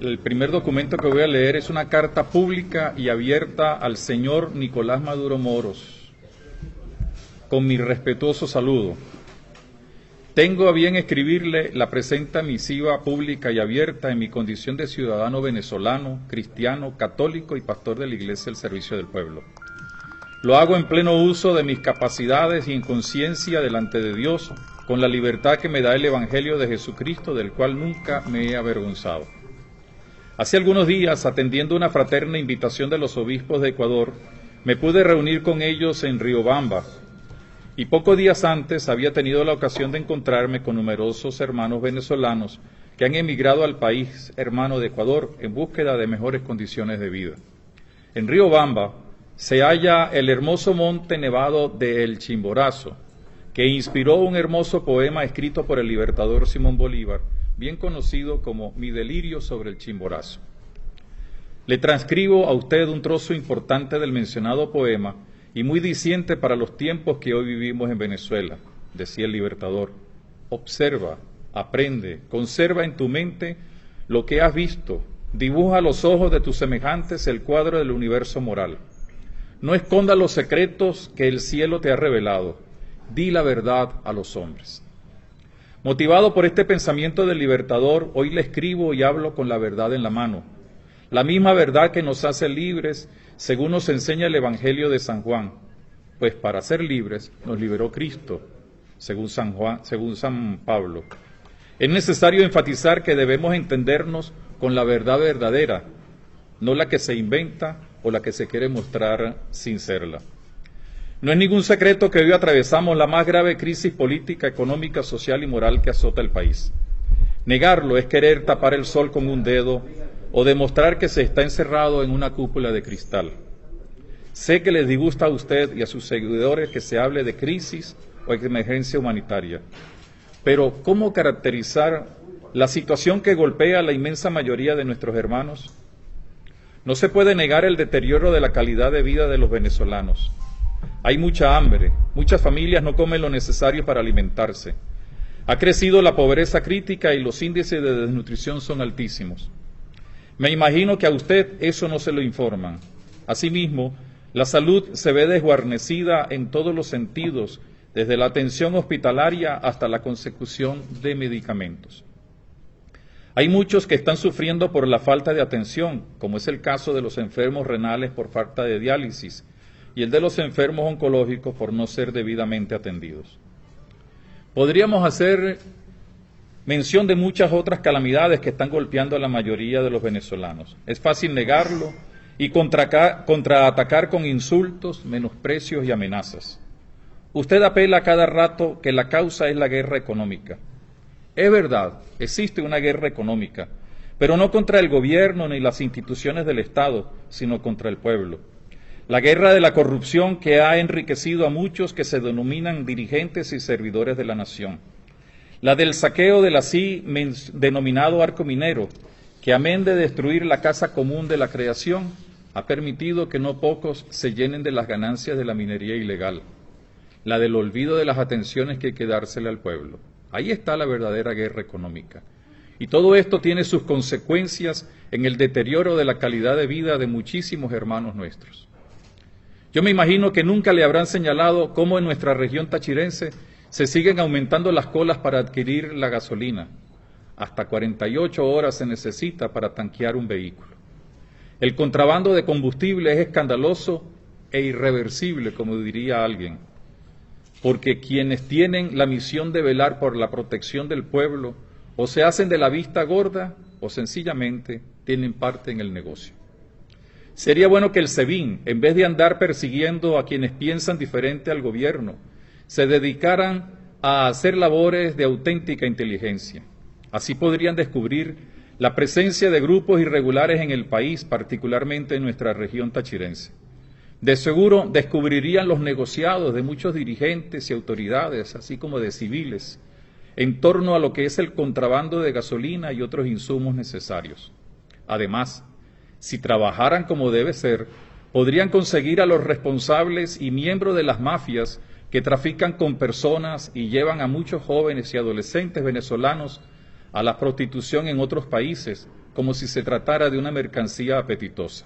El primer documento que voy a leer es una carta pública y abierta al señor Nicolás Maduro Moros, con mi respetuoso saludo. Tengo a bien escribirle la presente misiva pública y abierta en mi condición de ciudadano venezolano, cristiano, católico y pastor de la Iglesia del Servicio del Pueblo. Lo hago en pleno uso de mis capacidades y en conciencia delante de Dios, con la libertad que me da el Evangelio de Jesucristo, del cual nunca me he avergonzado. Hace algunos días, atendiendo una fraterna invitación de los obispos de Ecuador, me pude reunir con ellos en Riobamba, y pocos días antes había tenido la ocasión de encontrarme con numerosos hermanos venezolanos que han emigrado al país hermano de Ecuador en búsqueda de mejores condiciones de vida. En Riobamba se halla el hermoso monte nevado de El Chimborazo, que inspiró un hermoso poema escrito por el libertador Simón Bolívar, bien conocido como Mi delirio sobre el Chimborazo. Le transcribo a usted un trozo importante del mencionado poema y muy diciente para los tiempos que hoy vivimos en Venezuela. Decía el libertador: observa, aprende, conserva en tu mente lo que has visto, dibuja a los ojos de tus semejantes el cuadro del universo moral. No esconda los secretos que el cielo te ha revelado, di la verdad a los hombres. Motivado por este pensamiento del libertador, hoy le escribo y hablo con la verdad en la mano, la misma verdad que nos hace libres, según nos enseña el Evangelio de San Juan, pues para ser libres nos liberó Cristo, según San Pablo. Es necesario enfatizar que debemos entendernos con la verdad verdadera, no la que se inventa o la que se quiere mostrar sin serla. No es ningún secreto que hoy atravesamos la más grave crisis política, económica, social y moral que azota el país. Negarlo es querer tapar el sol con un dedo o demostrar que se está encerrado en una cúpula de cristal. Sé que les disgusta a usted y a sus seguidores que se hable de crisis o emergencia humanitaria, pero ¿cómo caracterizar la situación que golpea a la inmensa mayoría de nuestros hermanos? No se puede negar el deterioro de la calidad de vida de los venezolanos. Hay mucha hambre, muchas familias no comen lo necesario para alimentarse. Ha crecido la pobreza crítica y los índices de desnutrición son altísimos. Me imagino que a usted eso no se lo informan. Asimismo, la salud se ve desguarnecida en todos los sentidos, desde la atención hospitalaria hasta la consecución de medicamentos. Hay muchos que están sufriendo por la falta de atención, como es el caso de los enfermos renales por falta de diálisis, y el de los enfermos oncológicos por no ser debidamente atendidos. Podríamos hacer mención de muchas otras calamidades que están golpeando a la mayoría de los venezolanos. Es fácil negarlo y contraatacar con insultos, menosprecios y amenazas. Usted apela a cada rato que la causa es la guerra económica. Es verdad, existe una guerra económica, pero no contra el gobierno ni las instituciones del Estado, sino contra el pueblo. La guerra de la corrupción que ha enriquecido a muchos que se denominan dirigentes y servidores de la nación. La del saqueo del así denominado arco minero, que amén de destruir la casa común de la creación, ha permitido que no pocos se llenen de las ganancias de la minería ilegal. La del olvido de las atenciones que hay que dársele al pueblo. Ahí está la verdadera guerra económica. Y todo esto tiene sus consecuencias en el deterioro de la calidad de vida de muchísimos hermanos nuestros. Yo me imagino que nunca le habrán señalado cómo en nuestra región tachirense se siguen aumentando las colas para adquirir la gasolina. Hasta 48 horas se necesita para tanquear un vehículo. El contrabando de combustible es escandaloso e irreversible, como diría alguien, porque quienes tienen la misión de velar por la protección del pueblo o se hacen de la vista gorda o sencillamente tienen parte en el negocio. Sería bueno que el SEBIN, en vez de andar persiguiendo a quienes piensan diferente al gobierno, se dedicaran a hacer labores de auténtica inteligencia. Así podrían descubrir la presencia de grupos irregulares en el país, particularmente en nuestra región tachirense. De seguro descubrirían los negociados de muchos dirigentes y autoridades, así como de civiles, en torno a lo que es el contrabando de gasolina y otros insumos necesarios. Además, si trabajaran como debe ser, podrían conseguir a los responsables y miembros de las mafias que trafican con personas y llevan a muchos jóvenes y adolescentes venezolanos a la prostitución en otros países como si se tratara de una mercancía apetitosa.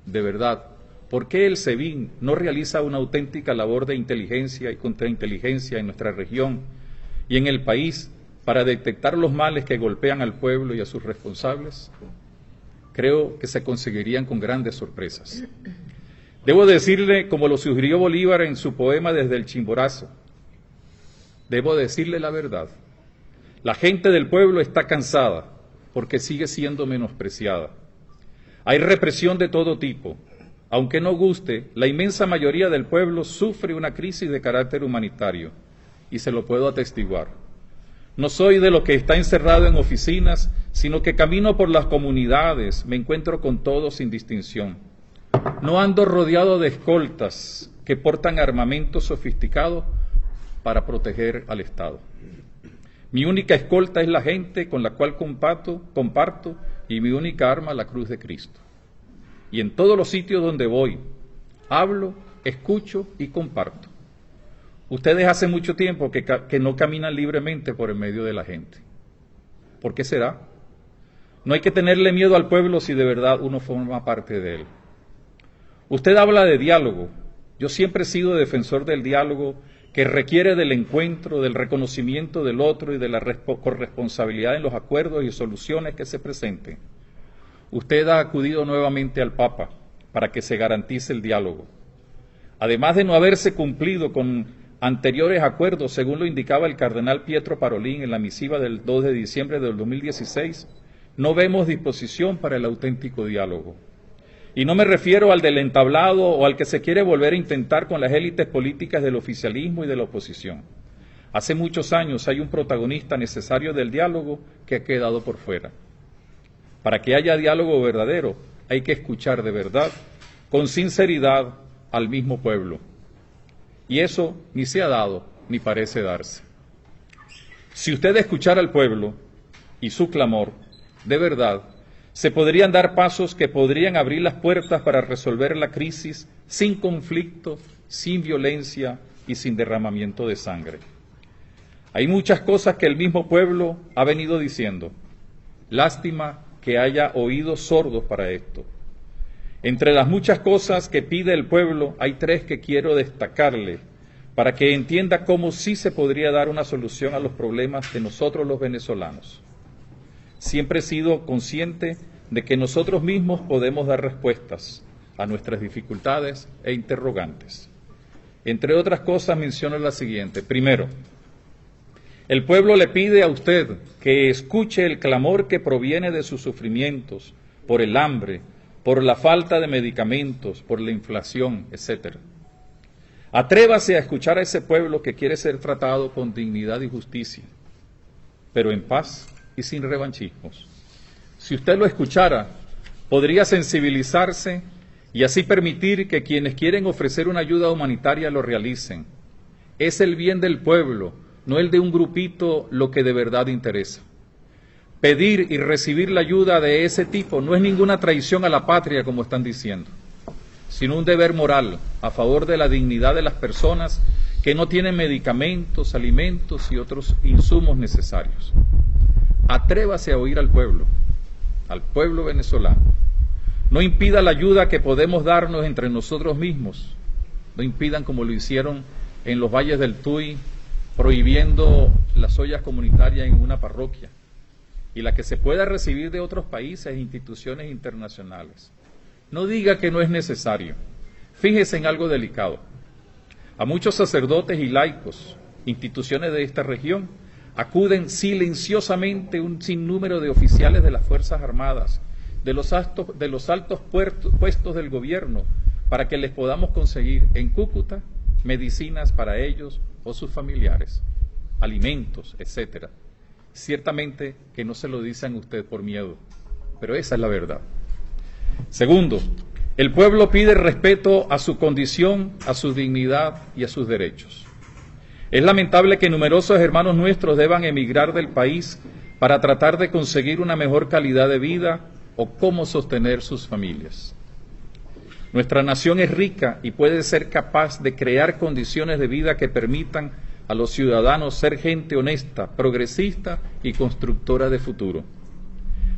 De verdad, ¿por qué el SEBIN no realiza una auténtica labor de inteligencia y contrainteligencia en nuestra región y en el país para detectar los males que golpean al pueblo y a sus responsables? Creo que se conseguirían con grandes sorpresas. Debo decirle, como lo sugirió Bolívar en su poema Desde el Chimborazo, debo decirle la verdad. La gente del pueblo está cansada porque sigue siendo menospreciada. Hay represión de todo tipo. Aunque no guste, la inmensa mayoría del pueblo sufre una crisis de carácter humanitario, y se lo puedo atestiguar. No soy de lo que está encerrado en oficinas, sino que camino por las comunidades, me encuentro con todos sin distinción. No ando rodeado de escoltas que portan armamento sofisticado para proteger al Estado. Mi única escolta es la gente con la cual comparto y mi única arma la cruz de Cristo. Y en todos los sitios donde voy, hablo, escucho y comparto. Ustedes hace mucho tiempo que no caminan libremente por el medio de la gente. ¿Por qué será? No hay que tenerle miedo al pueblo si de verdad uno forma parte de él. Usted habla de diálogo. Yo siempre he sido defensor del diálogo que requiere del encuentro, del reconocimiento del otro y de la corresponsabilidad en los acuerdos y soluciones que se presenten. Usted ha acudido nuevamente al Papa para que se garantice el diálogo. Además de no haberse cumplido con anteriores acuerdos, según lo indicaba el cardenal Pietro Parolin en la misiva del 2 de diciembre del 2016, no vemos disposición para el auténtico diálogo. Y no me refiero al del entablado o al que se quiere volver a intentar con las élites políticas del oficialismo y de la oposición. Hace muchos años hay un protagonista necesario del diálogo que ha quedado por fuera. Para que haya diálogo verdadero, hay que escuchar de verdad, con sinceridad, al mismo pueblo. Y eso ni se ha dado, ni parece darse. Si usted escuchara al pueblo y su clamor, de verdad, se podrían dar pasos que podrían abrir las puertas para resolver la crisis sin conflicto, sin violencia y sin derramamiento de sangre. Hay muchas cosas que el mismo pueblo ha venido diciendo. Lástima que haya oídos sordos para esto. Entre las muchas cosas que pide el pueblo, hay tres que quiero destacarle para que entienda cómo sí se podría dar una solución a los problemas de nosotros los venezolanos. Siempre he sido consciente de que nosotros mismos podemos dar respuestas a nuestras dificultades e interrogantes. Entre otras cosas menciono la siguiente. Primero, el pueblo le pide a usted que escuche el clamor que proviene de sus sufrimientos por el hambre, por la falta de medicamentos, por la inflación, etc. Atrévase a escuchar a ese pueblo que quiere ser tratado con dignidad y justicia, pero en paz y sin revanchismos. Si usted lo escuchara, podría sensibilizarse y así permitir que quienes quieren ofrecer una ayuda humanitaria lo realicen. Es el bien del pueblo, no el de un grupito, lo que de verdad interesa. Pedir y recibir la ayuda de ese tipo no es ninguna traición a la patria, como están diciendo, sino un deber moral a favor de la dignidad de las personas que no tienen medicamentos, alimentos y otros insumos necesarios. Atrévase a oír al pueblo venezolano. No impida la ayuda que podemos darnos entre nosotros mismos. No impidan como lo hicieron en los valles del Tuy, prohibiendo las ollas comunitarias en una parroquia, y la que se pueda recibir de otros países e instituciones internacionales. No diga que no es necesario. Fíjese en algo delicado. A muchos sacerdotes y laicos, instituciones de esta región, acuden silenciosamente un sinnúmero de oficiales de las Fuerzas Armadas, de los altos puestos del gobierno, para que les podamos conseguir en Cúcuta medicinas para ellos o sus familiares, alimentos, etc. Ciertamente que no se lo dicen a usted por miedo, pero esa es la verdad. Segundo, el pueblo pide respeto a su condición, a su dignidad y a sus derechos. Es lamentable que numerosos hermanos nuestros deban emigrar del país para tratar de conseguir una mejor calidad de vida o cómo sostener sus familias. Nuestra nación es rica y puede ser capaz de crear condiciones de vida que permitan a los ciudadanos ser gente honesta, progresista y constructora de futuro.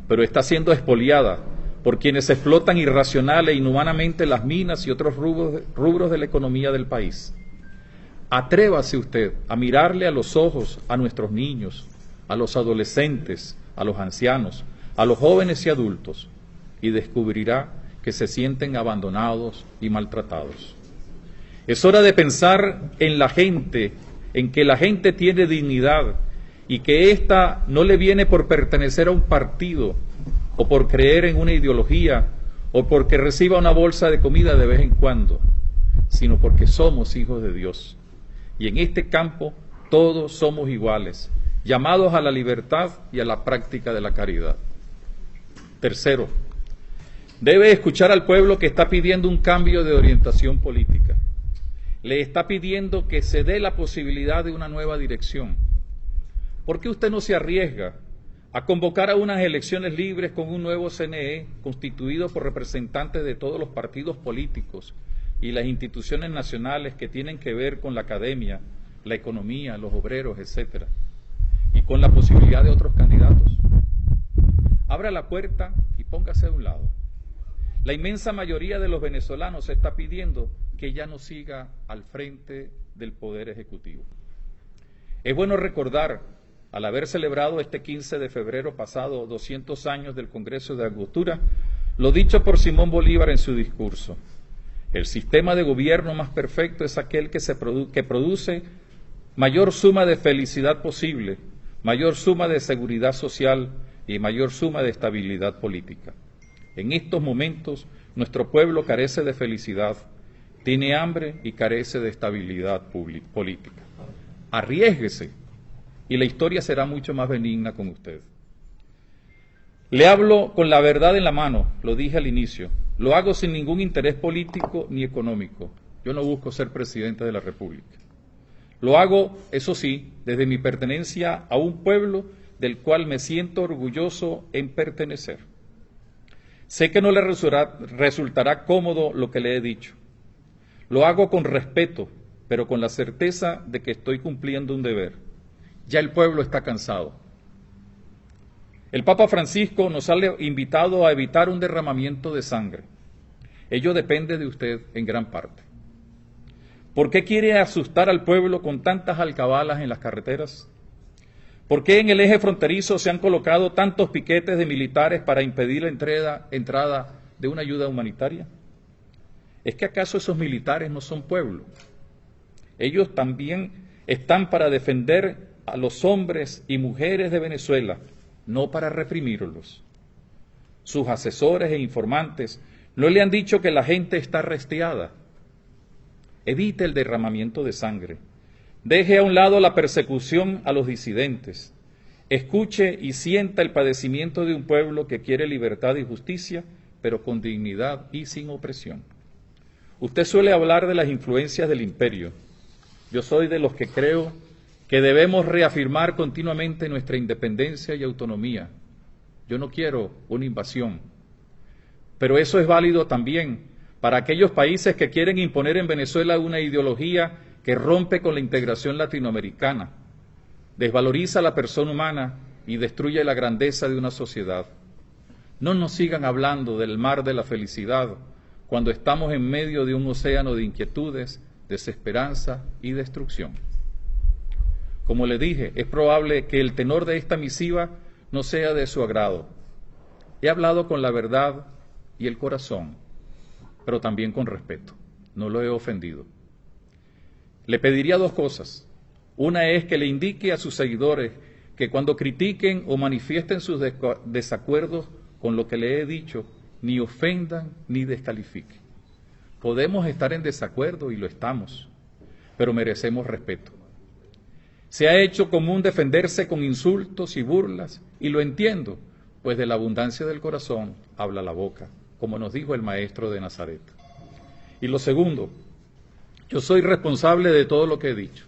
pero está siendo expoliada por quienes explotan irracional e inhumanamente las minas y otros rubros de la economía del país. Atrévase usted a mirarle a los ojos a nuestros niños, a los adolescentes, a los ancianos, a los jóvenes y adultos, y descubrirá que se sienten abandonados y maltratados. Es hora de pensar en la gente, en que la gente tiene dignidad y que ésta no le viene por pertenecer a un partido o por creer en una ideología o porque reciba una bolsa de comida de vez en cuando, sino porque somos hijos de Dios. Y en este campo todos somos iguales, llamados a la libertad y a la práctica de la caridad. Tercero, debe escuchar al pueblo que está pidiendo un cambio de orientación política. Le está pidiendo que se dé la posibilidad de una nueva dirección. ¿Por qué usted no se arriesga a convocar a unas elecciones libres con un nuevo CNE constituido por representantes de todos los partidos políticos y las instituciones nacionales que tienen que ver con la academia, la economía, los obreros, etcétera, y con la posibilidad de otros candidatos? Abra la puerta y póngase de un lado. La inmensa mayoría de los venezolanos está pidiendo que ya no siga al frente del Poder Ejecutivo. Es bueno recordar, al haber celebrado este 15 de febrero pasado 200 años del Congreso de Angostura, lo dicho por Simón Bolívar en su discurso: el sistema de gobierno más perfecto es aquel que produce mayor suma de felicidad posible, mayor suma de seguridad social y mayor suma de estabilidad política. En estos momentos, nuestro pueblo carece de felicidad, tiene hambre y carece de estabilidad política. Arriésguese y la historia será mucho más benigna con usted. Le hablo con la verdad en la mano, lo dije al inicio. Lo hago sin ningún interés político ni económico. Yo no busco ser presidente de la República. Lo hago, eso sí, desde mi pertenencia a un pueblo del cual me siento orgulloso en pertenecer. Sé que no le resultará cómodo lo que le he dicho. Lo hago con respeto, pero con la certeza de que estoy cumpliendo un deber. Ya el pueblo está cansado. El Papa Francisco nos ha invitado a evitar un derramamiento de sangre. Ello depende de usted en gran parte. ¿Por qué quiere asustar al pueblo con tantas alcabalas en las carreteras? ¿Por qué en el eje fronterizo se han colocado tantos piquetes de militares para impedir la entrada de una ayuda humanitaria? ¿Es que acaso esos militares no son pueblo? Ellos también están para defender a los hombres y mujeres de Venezuela, no para reprimirlos. Sus asesores e informantes no le han dicho que la gente está restiada. Evite el derramamiento de sangre. Deje a un lado la persecución a los disidentes. Escuche y sienta el padecimiento de un pueblo que quiere libertad y justicia, pero con dignidad y sin opresión. Usted suele hablar de las influencias del imperio. Yo soy de los que creo que debemos reafirmar continuamente nuestra independencia y autonomía. Yo no quiero una invasión, pero eso es válido también para aquellos países que quieren imponer en Venezuela una ideología que rompe con la integración latinoamericana, desvaloriza a la persona humana y destruye la grandeza de una sociedad. No nos sigan hablando del mar de la felicidad cuando estamos en medio de un océano de inquietudes, desesperanza y destrucción. Como le dije, es probable que el tenor de esta misiva no sea de su agrado. He hablado con la verdad y el corazón, pero también con respeto. No lo he ofendido. Le pediría dos cosas. Una es que le indique a sus seguidores que cuando critiquen o manifiesten sus desacuerdos con lo que le he dicho, ni ofendan ni descalifiquen. Podemos estar en desacuerdo y lo estamos, pero merecemos respeto. Se ha hecho común defenderse con insultos y burlas, y lo entiendo, pues de la abundancia del corazón habla la boca, como nos dijo el maestro de Nazaret. Y lo segundo, yo soy responsable de todo lo que he dicho.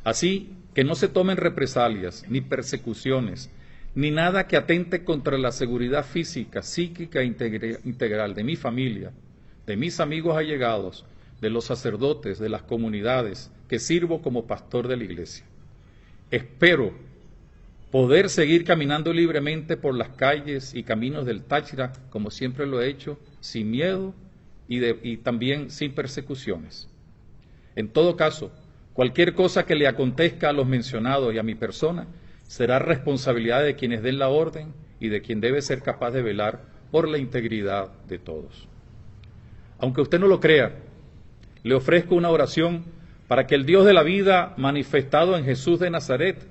Así que no se tomen represalias, ni persecuciones, ni nada que atente contra la seguridad física, psíquica e integral de mi familia, de mis amigos allegados, de los sacerdotes, de las comunidades que sirvo como pastor de la iglesia. Espero poder seguir caminando libremente por las calles y caminos del Táchira, como siempre lo he hecho, sin miedo y también sin persecuciones. En todo caso, cualquier cosa que le acontezca a los mencionados y a mi persona será responsabilidad de quienes den la orden y de quien debe ser capaz de velar por la integridad de todos. Aunque usted no lo crea, le ofrezco una oración para que el Dios de la vida manifestado en Jesús de Nazaret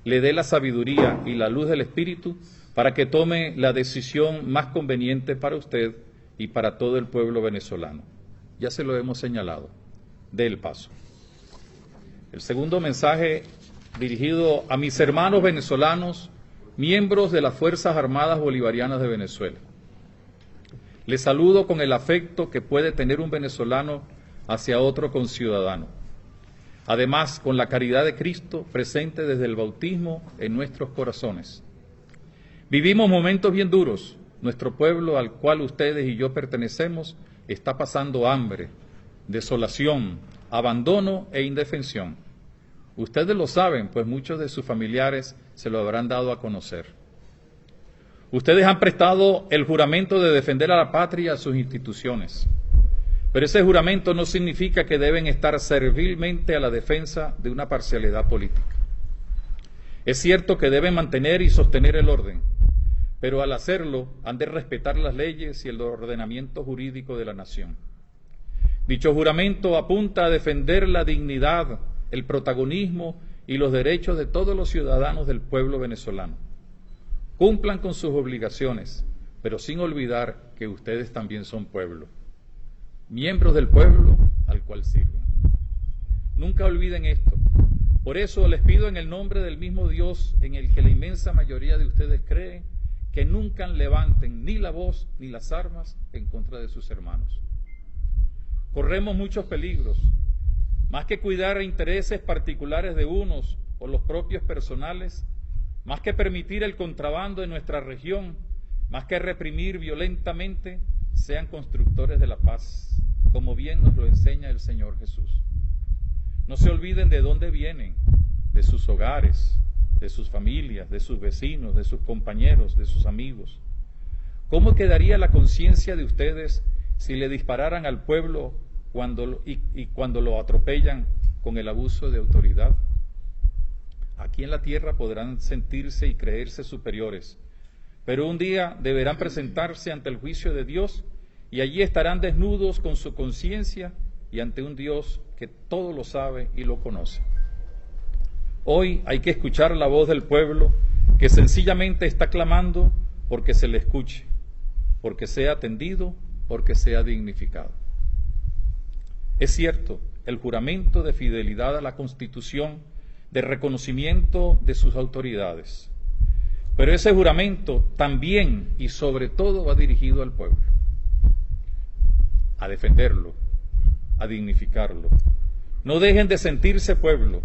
le dé la sabiduría y la luz del Espíritu para que tome la decisión más conveniente para usted y para todo el pueblo venezolano. Ya se lo hemos señalado. Dé el paso. El segundo mensaje dirigido a mis hermanos venezolanos, miembros de las Fuerzas Armadas Bolivarianas de Venezuela. Les saludo con el afecto que puede tener un venezolano hacia otro conciudadano. Además, con la caridad de Cristo presente desde el bautismo en nuestros corazones. Vivimos momentos bien duros. Nuestro pueblo, al cual ustedes y yo pertenecemos, está pasando hambre, desolación, abandono e indefensión. Ustedes lo saben, pues muchos de sus familiares se lo habrán dado a conocer. Ustedes han prestado el juramento de defender a la patria y a sus instituciones. Pero ese juramento no significa que deben estar servilmente a la defensa de una parcialidad política. Es cierto que deben mantener y sostener el orden, pero al hacerlo han de respetar las leyes y el ordenamiento jurídico de la nación. Dicho juramento apunta a defender la dignidad, el protagonismo y los derechos de todos los ciudadanos del pueblo venezolano. Cumplan con sus obligaciones, pero sin olvidar que ustedes también son pueblo. Miembros del pueblo al cual sirven. Nunca olviden esto. Por eso les pido en el nombre del mismo Dios en el que la inmensa mayoría de ustedes creen, que nunca levanten ni la voz ni las armas en contra de sus hermanos. Corremos muchos peligros. Más que cuidar intereses particulares de unos o los propios personales, más que permitir el contrabando en nuestra región, más que reprimir violentamente, sean constructores de la paz, como bien nos lo enseña el Señor Jesús. No se olviden de dónde vienen, de sus hogares, de sus familias, de sus vecinos, de sus compañeros, de sus amigos. ¿Cómo quedaría la conciencia de ustedes si le dispararan al pueblo cuando lo atropellan con el abuso de autoridad? Aquí en la tierra podrán sentirse y creerse superiores, pero un día deberán presentarse ante el juicio de Dios y allí estarán desnudos con su conciencia y ante un Dios que todo lo sabe y lo conoce. Hoy hay que escuchar la voz del pueblo que sencillamente está clamando porque se le escuche, porque sea atendido, porque sea dignificado. Es cierto, el juramento de fidelidad a la Constitución, de reconocimiento de sus autoridades, pero ese juramento también y sobre todo va dirigido al pueblo, a defenderlo, a dignificarlo. No dejen de sentirse pueblo,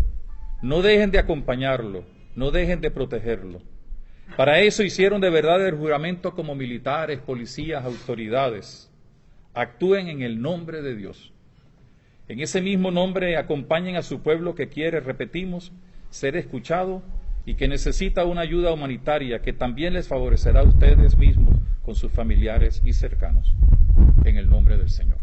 no dejen de acompañarlo, no dejen de protegerlo. Para eso hicieron de verdad el juramento como militares, policías, autoridades. Actúen en el nombre de Dios. En ese mismo nombre acompañen a su pueblo que quiere, repetimos, ser escuchado y que necesita una ayuda humanitaria que también les favorecerá a ustedes mismos con sus familiares y cercanos. En el nombre del Señor.